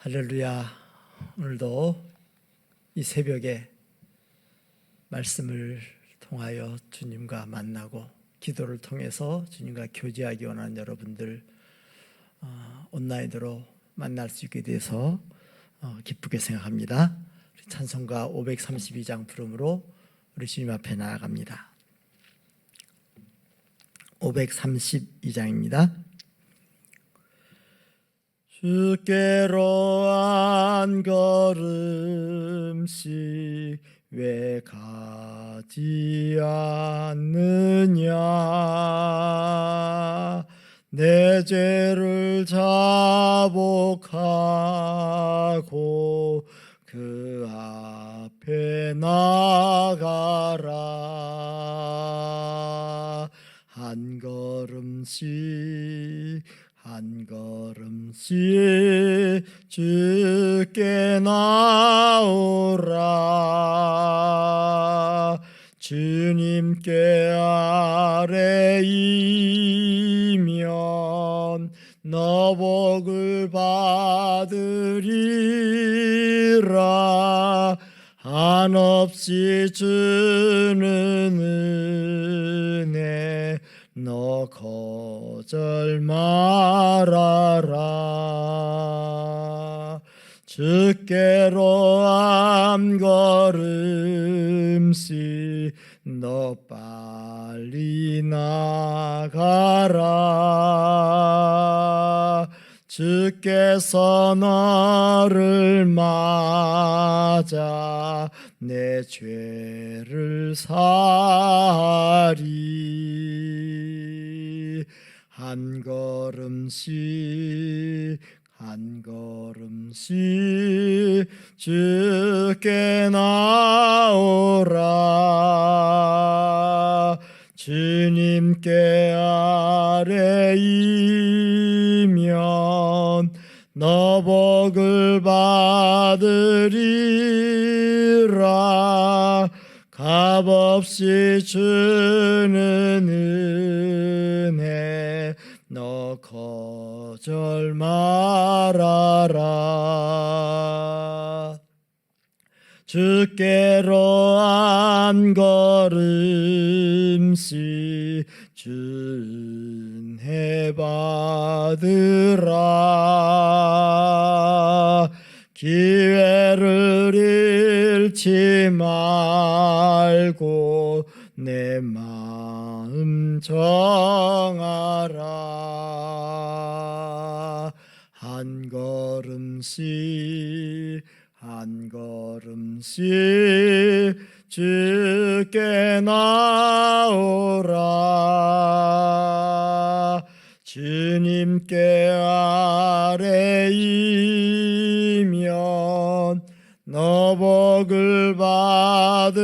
할렐루야. 오늘도 이 새벽에 말씀을 통하여 주님과 만나고 기도를 통해서 주님과 교제하기 원하는 여러분들 온라인으로 만날 수 있게 돼서 기쁘게 생각합니다. 찬송가 532장 부름으로 우리 주님 앞에 나아갑니다. 532장입니다. 주께로 한 걸음씩 왜 가지 않느냐. 내 죄를 자복하고 그 앞에 나가라. 한 걸음씩 한 걸음씩 주께 나오라. 주님께 아뢰이면 너 복을 받으리라. 한없이 주는 은혜 너 거절 말아라. 주께로 한 걸음씩 너 빨리 나가라. 주께서 너를 맞아 내 죄를 사하리. 한 걸음씩 한 걸음씩 주께 나오라. 주님께 아뢰이면 너 복을 받으리라. 값없이 주는 은혜 너 거절 말아라. 주께로 한 걸음씩 준혜 받으라. 기회를 잃지 말고 내 마음 정하라. 한 걸음씩 한 걸음씩 주께 나오라. 주님께 아뢰이면 너 복을 받으리라.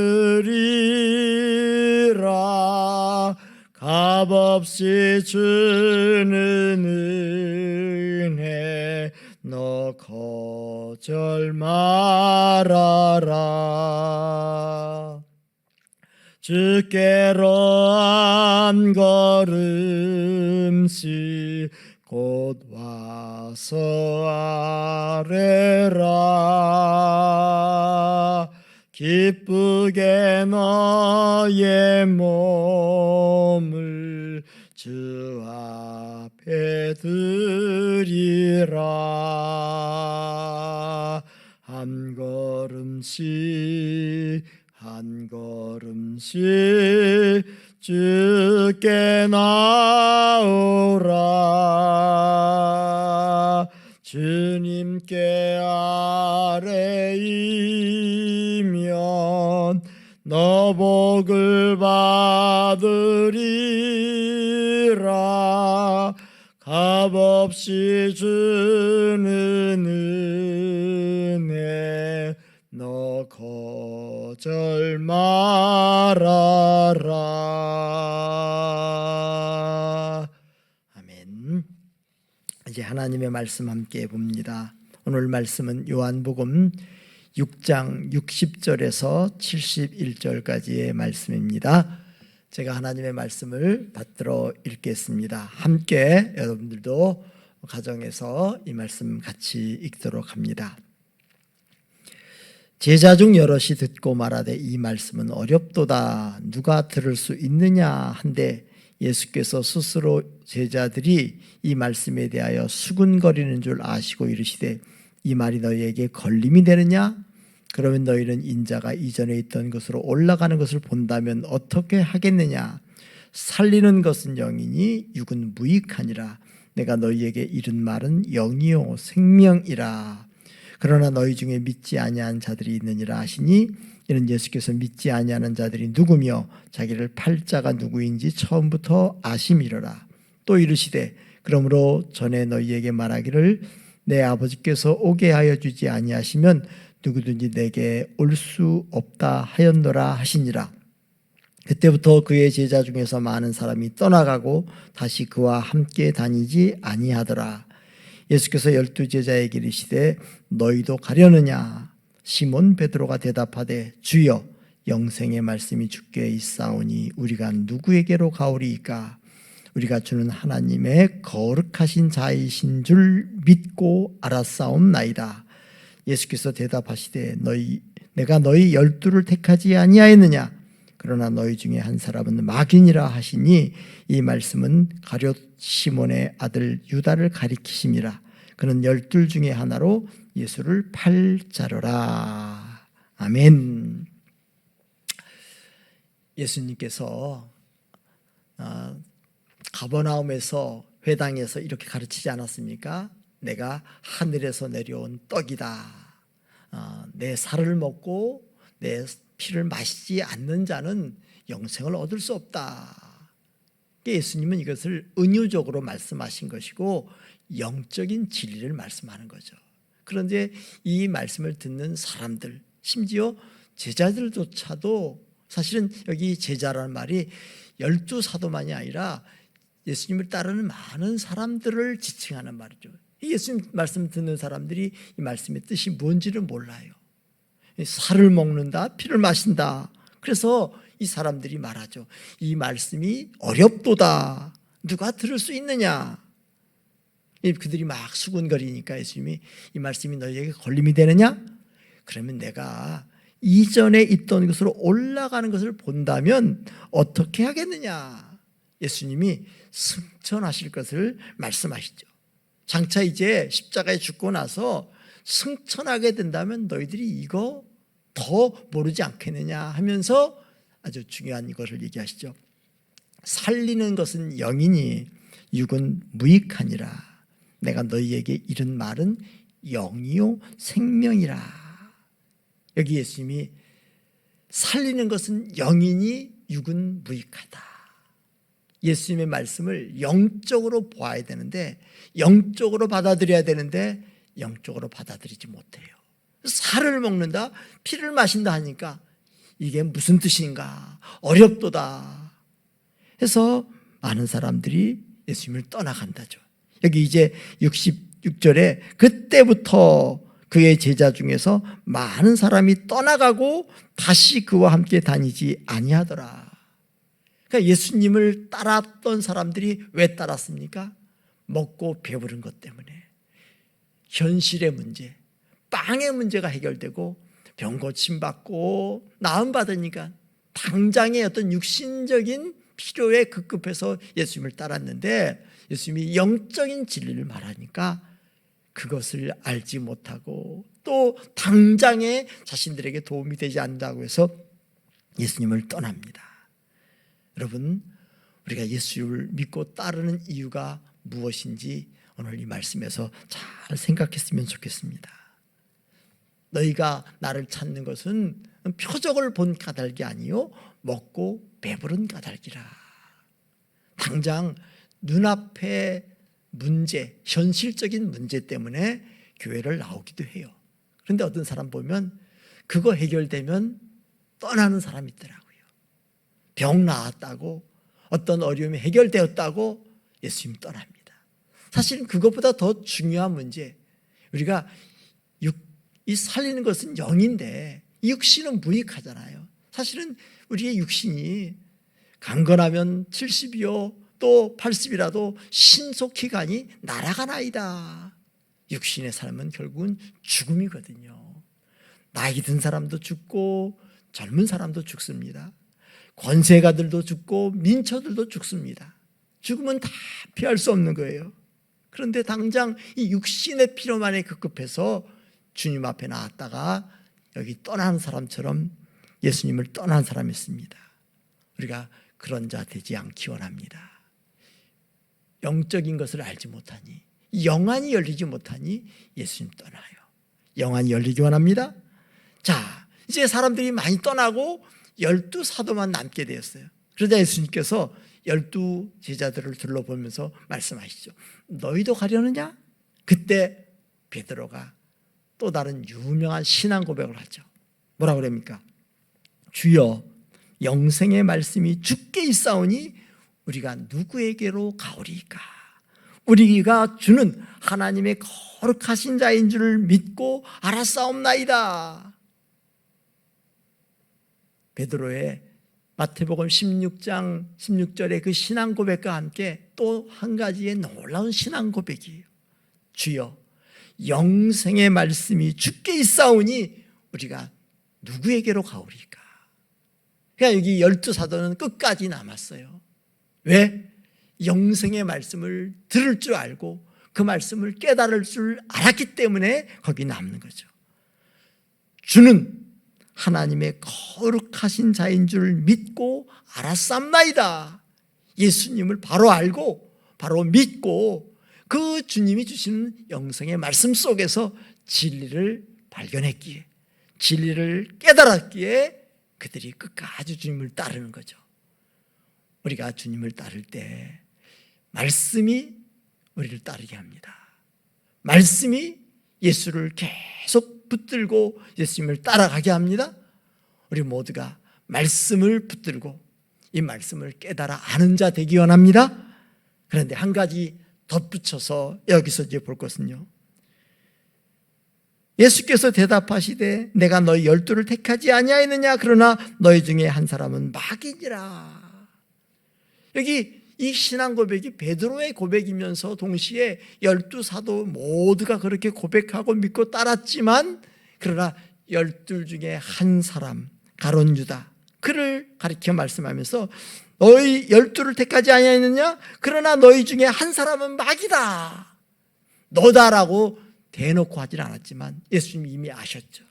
값없이 주는 은혜 너 거절 말아라. 주께로 한 걸음씩 곧 와서 아뢰라. 기쁘게 너의 몸을 주 앞에 드리라. 한 걸음씩 한 걸음씩 주께 나오라. 주님께 아뢰이면 너 복을 받으리라. 값없이 주는 은혜 너 거절 말아라. 아멘. 이제 하나님의 말씀 함께 봅니다. 오늘 말씀은 요한복음 6장 60절에서 71절까지의 말씀입니다. 제가 하나님의 말씀을 받들어 읽겠습니다. 함께 여러분들도 가정에서 이 말씀 같이 읽도록 합니다. 제자 중 여럿이 듣고 말하되 이 말씀은 어렵도다 누가 들을 수 있느냐 한데 예수께서 스스로 제자들이 이 말씀에 대하여 수군거리는 줄 아시고 이르시되 이 말이 너희에게 걸림이 되느냐? 그러면 너희는 인자가 이전에 있던 곳으로 올라가는 것을 본다면 어떻게 하겠느냐? 살리는 것은 영이니 육은 무익하니라. 내가 너희에게 이른 말은 영이요 생명이라. 그러나 너희 중에 믿지 아니한 자들이 있느니라 하시니 이는 예수께서 믿지 아니하는 자들이 누구며 자기를 팔 자가 누구인지 처음부터 아심이로라. 또 이르시되 그러므로 전에 너희에게 말하기를 내 아버지께서 오게 하여 주지 아니하시면 누구든지 내게 올 수 없다 하였노라 하시니라. 그때부터 그의 제자 중에서 많은 사람이 떠나가고 다시 그와 함께 다니지 아니하더라. 예수께서 12 제자에게 이르시되 너희도 가려느냐? 시몬 베드로가 대답하되 주여 영생의 말씀이 주께 있사오니 우리가 누구에게로 가오리이까? 우리가 주는 하나님의 거룩하신 자이신 줄 믿고 알았사옵나이다. 예수께서 대답하시되 내가 너희 12를 택하지 아니하였느냐? 그러나 너희 중에 한 사람은 마귀니라 하시니 이 말씀은 가룟 시몬의 아들 유다를 가리키심이라. 그는 12 중에 하나로 예수를 팔 자로라. 아멘. 예수님께서 가버나움에서 회당에서 이렇게 가르치지 않았습니까? 내가 하늘에서 내려온 떡이다. 내 살을 먹고 내 피를 마시지 않는 자는 영생을 얻을 수 없다. 예수님은 이것을 은유적으로 말씀하신 것이고 영적인 진리를 말씀하는 거죠. 그런데 이 말씀을 듣는 사람들, 심지어 제자들조차도 사실은 여기 제자라는 말이 12 사도만이 아니라 예수님을 따르는 많은 사람들을 지칭하는 말이죠. 예수님 말씀 듣는 사람들이 이 말씀의 뜻이 뭔지를 몰라요. 살을 먹는다, 피를 마신다. 그래서 이 사람들이 말하죠. 이 말씀이 어렵도다. 누가 들을 수 있느냐? 그들이 막 수군거리니까 예수님이 이 말씀이 너희에게 걸림이 되느냐? 그러면 내가 이전에 있던 곳으로 올라가는 것을 본다면 어떻게 하겠느냐? 예수님이 승천하실 것을 말씀하시죠. 장차 이제 십자가에 죽고 나서 승천하게 된다면 너희들이 이거 더 모르지 않겠느냐 하면서 아주 중요한 것을 얘기하시죠. 살리는 것은 영이니 육은 무익하니라. 내가 너희에게 이른 말은 영이요 생명이라. 여기 예수님이 살리는 것은 영이니 육은 무익하다. 예수님의 말씀을 영적으로 보아야 되는데 영적으로 받아들여야 되는데 영적으로 받아들이지 못해요. 살을 먹는다, 피를 마신다 하니까 이게 무슨 뜻인가? 어렵도다. 해서 많은 사람들이 예수님을 떠나간다죠. 여기 이제 66절에 그때부터 그의 제자 중에서 많은 사람이 떠나가고 다시 그와 함께 다니지 아니하더라. 그러니까 예수님을 따랐던 사람들이 왜 따랐습니까? 먹고 배부른 것 때문에. 현실의 문제, 빵의 문제가 해결되고 병 고침받고 나음 받으니까 당장의 어떤 육신적인 필요에 급급해서 예수님을 따랐는데 예수님이 영적인 진리를 말하니까 그것을 알지 못하고 또 당장에 자신들에게 도움이 되지 않는다고 해서 예수님을 떠납니다. 여러분, 우리가 예수를 믿고 따르는 이유가 무엇인지 오늘 이 말씀에서 잘 생각했으면 좋겠습니다. 너희가 나를 찾는 것은 표적을 본 까닭이 아니요 먹고 배부른 까닭이라. 당장 눈앞의 문제, 현실적인 문제 때문에 교회를 나오기도 해요. 그런데 어떤 사람 보면 그거 해결되면 떠나는 사람이 있더라고요. 병 나았다고, 어떤 어려움이 해결되었다고 예수님 떠납니다. 사실은 그것보다 더 중요한 문제, 우리가 이 살리는 것은 영인데 육신은 무익하잖아요. 사실은 우리의 육신이 강건하면 70이요, 또 또 80이라도 신속히 가니 날아가나이다. 육신의 삶은 결국은 죽음이거든요. 나이 든 사람도 죽고 젊은 사람도 죽습니다. 권세가들도 죽고 민초들도 죽습니다. 죽음은 다 피할 수 없는 거예요. 그런데 당장 이 육신의 필요만에 급급해서 주님 앞에 나왔다가 여기 떠나는 사람처럼 예수님을 떠난 사람이 있습니다. 우리가 그런 자 되지 않기 원합니다. 영적인 것을 알지 못하니, 영안이 열리지 못하니 예수님 떠나요. 영안이 열리기 원합니다. 자, 이제 사람들이 많이 떠나고 12사도만 남게 되었어요. 그러자 예수님께서 12 제자들을 둘러보면서 말씀하시죠. 너희도 가려느냐? 그때 베드로가 또 다른 유명한 신앙 고백을 하죠. 뭐라고 그럽니까? 주여, 영생의 말씀이 주께 있사오니 우리가 누구에게로 가오리까? 우리가 주는 하나님의 거룩하신 자인 줄 믿고 알았사옵나이다. 베드로의 마태복음 16장 16절의 그 신앙 고백과 함께 또 한 가지의 놀라운 신앙 고백이에요. 주여, 영생의 말씀이 주께 있사오니 우리가 누구에게로 가오리까? 그러니까 여기 12사도는 끝까지 남았어요. 왜? 영생의 말씀을 들을 줄 알고 그 말씀을 깨달을 줄 알았기 때문에 거기 남는 거죠. 주는 하나님의 거룩하신 자인 줄 믿고 알았사옵나이다. 예수님을 바로 알고 바로 믿고 그 주님이 주시는 영생의 말씀 속에서 진리를 발견했기에, 진리를 깨달았기에 그들이 끝까지 주님을 따르는 거죠. 우리가 주님을 따를 때 말씀이 우리를 따르게 합니다. 말씀이 예수를 계속 붙들고 예수님을 따라가게 합니다. 우리 모두가 말씀을 붙들고 이 말씀을 깨달아 아는 자 되기 원합니다. 그런데 한 가지 덧붙여서 여기서 이제 볼 것은요, 예수께서 대답하시되 내가 너희 12를 택하지 아니하였느냐? 그러나 너희 중에 한 사람은 마귀니라. 여기 이 신앙 고백이 베드로의 고백이면서 동시에 12사도 모두가 그렇게 고백하고 믿고 따랐지만, 그러나 12 중에 한 사람 가룟 유다, 그를 가리켜 말씀하면서 너희 12를 택하지 아니하였느냐? 그러나 너희 중에 한 사람은 마귀다. 너다라고 대놓고 하진 않았지만 예수님이 이미 아셨죠.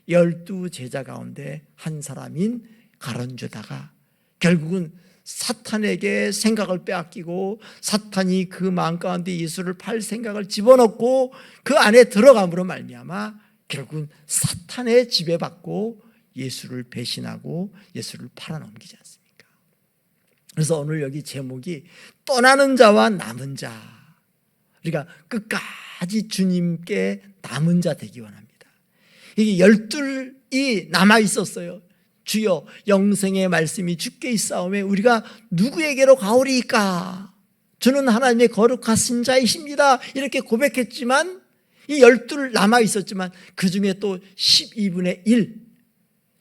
12 제자 가운데 한 사람인 가룟 유다가 결국은 사탄에게 생각을 빼앗기고 사탄이 그 마음 가운데 예수를 팔 생각을 집어넣고 그 안에 들어감으로 말미암아 결국은 사탄의 지배받고 예수를 배신하고 예수를 팔아넘기지 않습니까? 그래서 오늘 여기 제목이 떠나는 자와 남은 자, 우리가 끝까지 주님께 남은 자 되기 원합니다. 이게 12이 남아 있었어요. 주여, 영생의 말씀이 주께 있사오매 우리가 누구에게로 가오리까? 주는 하나님의 거룩하신 자이십니다. 이렇게 고백했지만 이 12 남아 있었지만 그 중에 또 12분의 1,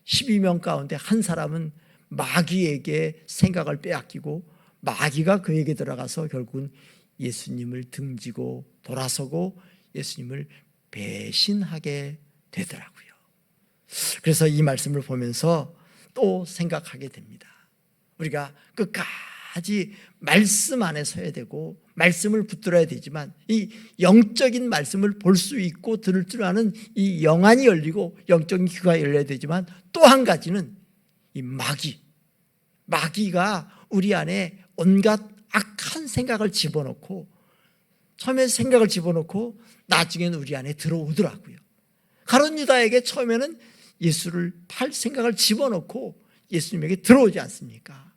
12명 가운데 한 사람은 마귀에게 생각을 빼앗기고 마귀가 그에게 들어가서 결국은 예수님을 등지고 돌아서고 예수님을 배신하게 되더라고요. 그래서 이 말씀을 보면서 또 생각하게 됩니다. 우리가 끝까지 말씀 안에 서야 되고 말씀을 붙들어야 되지만 이 영적인 말씀을 볼 수 있고 들을 줄 아는 이 영안이 열리고 영적인 귀가 열려야 되지만 또 한 가지는 이 마귀가 우리 안에 온갖 악한 생각을 집어넣고 처음에 생각을 집어넣고 나중에는 우리 안에 들어오더라고요. 가룟 유다에게 처음에는 예수를 팔 생각을 집어넣고 예수님에게 들어오지 않습니까?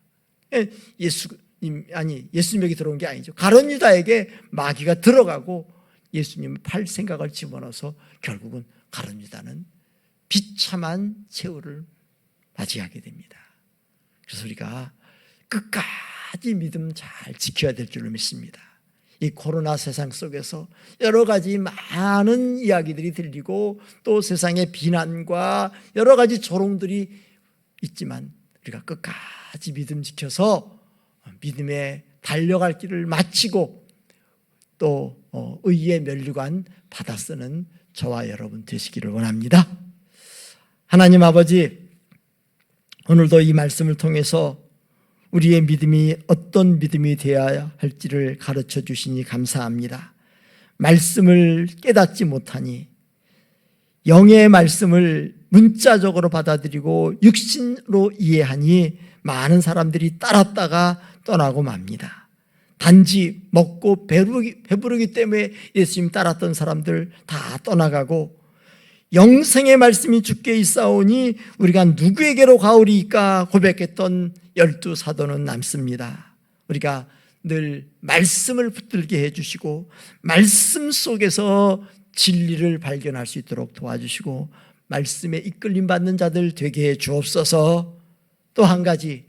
예수님에게 들어온 게 아니죠. 가룟 유다에게 마귀가 들어가고 예수님을 팔 생각을 집어넣어서 결국은 가룟 유다는 비참한 최후를 맞이하게 됩니다. 그래서 우리가 끝까지 믿음 잘 지켜야 될 줄로 믿습니다. 이 코로나 세상 속에서 여러 가지 많은 이야기들이 들리고 또 세상의 비난과 여러 가지 조롱들이 있지만 우리가 끝까지 믿음 지켜서 믿음의 달려갈 길을 마치고 또 의의 면류관 받아 쓰는 저와 여러분 되시기를 원합니다. 하나님 아버지, 오늘도 이 말씀을 통해서 우리의 믿음이 어떤 믿음이 되어야 할지를 가르쳐 주시니 감사합니다. 말씀을 깨닫지 못하니 영의 말씀을 문자적으로 받아들이고 육신으로 이해하니 많은 사람들이 따랐다가 떠나고 맙니다. 단지 먹고 배부르기 때문에 예수님 따랐던 사람들 다 떠나가고 영생의 말씀이 주께 있사오니 우리가 누구에게로 가오리이까 고백했던 12사도는 남습니다. 우리가 늘 말씀을 붙들게 해주시고 말씀 속에서 진리를 발견할 수 있도록 도와주시고 말씀에 이끌림 받는 자들 되게 해 주옵소서. 또 한 가지,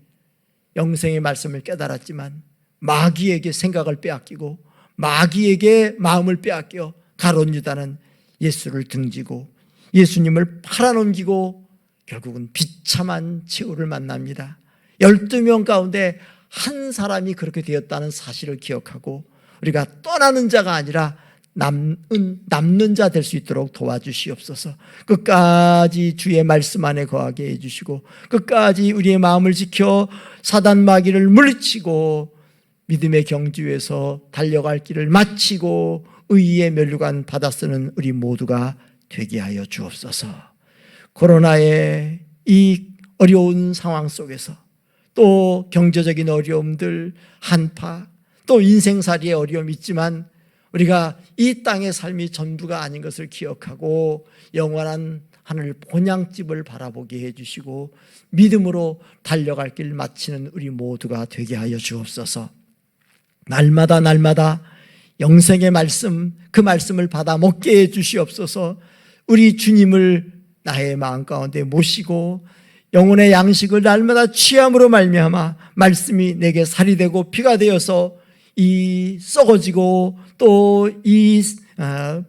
영생의 말씀을 깨달았지만 마귀에게 생각을 빼앗기고 마귀에게 마음을 빼앗겨 가룟 유다는 예수를 등지고 예수님을 팔아넘기고 결국은 비참한 최후를 만납니다. 12명 가운데 한 사람이 그렇게 되었다는 사실을 기억하고 우리가 떠나는 자가 아니라 남는 자 될 수 있도록 도와주시옵소서. 끝까지 주의 말씀 안에 거하게 해주시고 끝까지 우리의 마음을 지켜 사단 마귀를 물리치고 믿음의 경주에서 달려갈 길을 마치고 의의 면류관 받아 쓰는 우리 모두가 되게 하여 주옵소서. 코로나의 이 어려운 상황 속에서 또 경제적인 어려움들, 한파, 또 인생살이의 어려움이 있지만 우리가 이 땅의 삶이 전부가 아닌 것을 기억하고 영원한 하늘 본향집을 바라보게 해주시고 믿음으로 달려갈 길 마치는 우리 모두가 되게 하여 주옵소서. 날마다 영생의 말씀, 그 말씀을 받아 먹게 해주시옵소서. 우리 주님을 나의 마음 가운데 모시고 영혼의 양식을 날마다 취함으로 말미암아 말씀이 내게 살이 되고 피가 되어서 이 썩어지고 또 이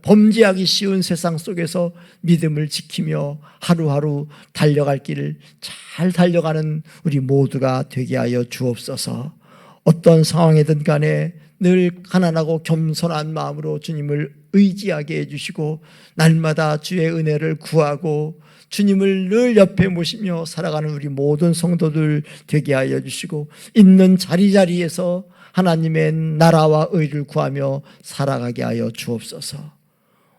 범죄하기 쉬운 세상 속에서 믿음을 지키며 하루하루 달려갈 길을 잘 달려가는 우리 모두가 되게 하여 주옵소서. 어떤 상황이든 간에 늘 가난하고 겸손한 마음으로 주님을 의지하게 해주시고 날마다 주의 은혜를 구하고 주님을 늘 옆에 모시며 살아가는 우리 모든 성도들 되게 하여 주시고 있는 자리자리에서 하나님의 나라와 의를 구하며 살아가게 하여 주옵소서.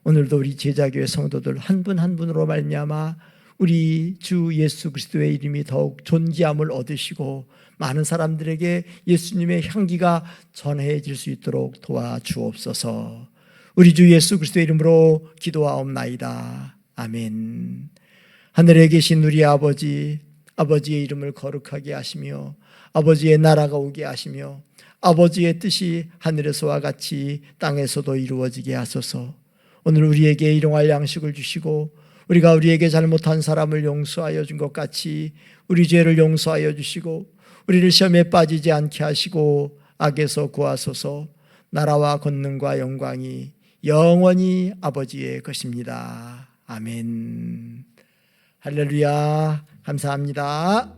오늘도 우리 제자교회 성도들 한 분 한 분으로 말미암아 우리 주 예수 그리스도의 이름이 더욱 존귀함을 얻으시고 많은 사람들에게 예수님의 향기가 전해질 수 있도록 도와주옵소서. 우리 주 예수 그리스도의 이름으로 기도하옵나이다. 아멘. 하늘에 계신 우리 아버지, 아버지의 이름을 거룩하게 하시며 아버지의 나라가 오게 하시며 아버지의 뜻이 하늘에서와 같이 땅에서도 이루어지게 하소서. 오늘 우리에게 일용할 양식을 주시고 우리가 우리에게 잘못한 사람을 용서하여 준 것 같이 우리 죄를 용서하여 주시고 우리를 시험에 빠지지 않게 하시고 악에서 구하소서. 나라와 권능과 영광이 영원히 아버지의 것입니다. 아멘. 할렐루야. 감사합니다.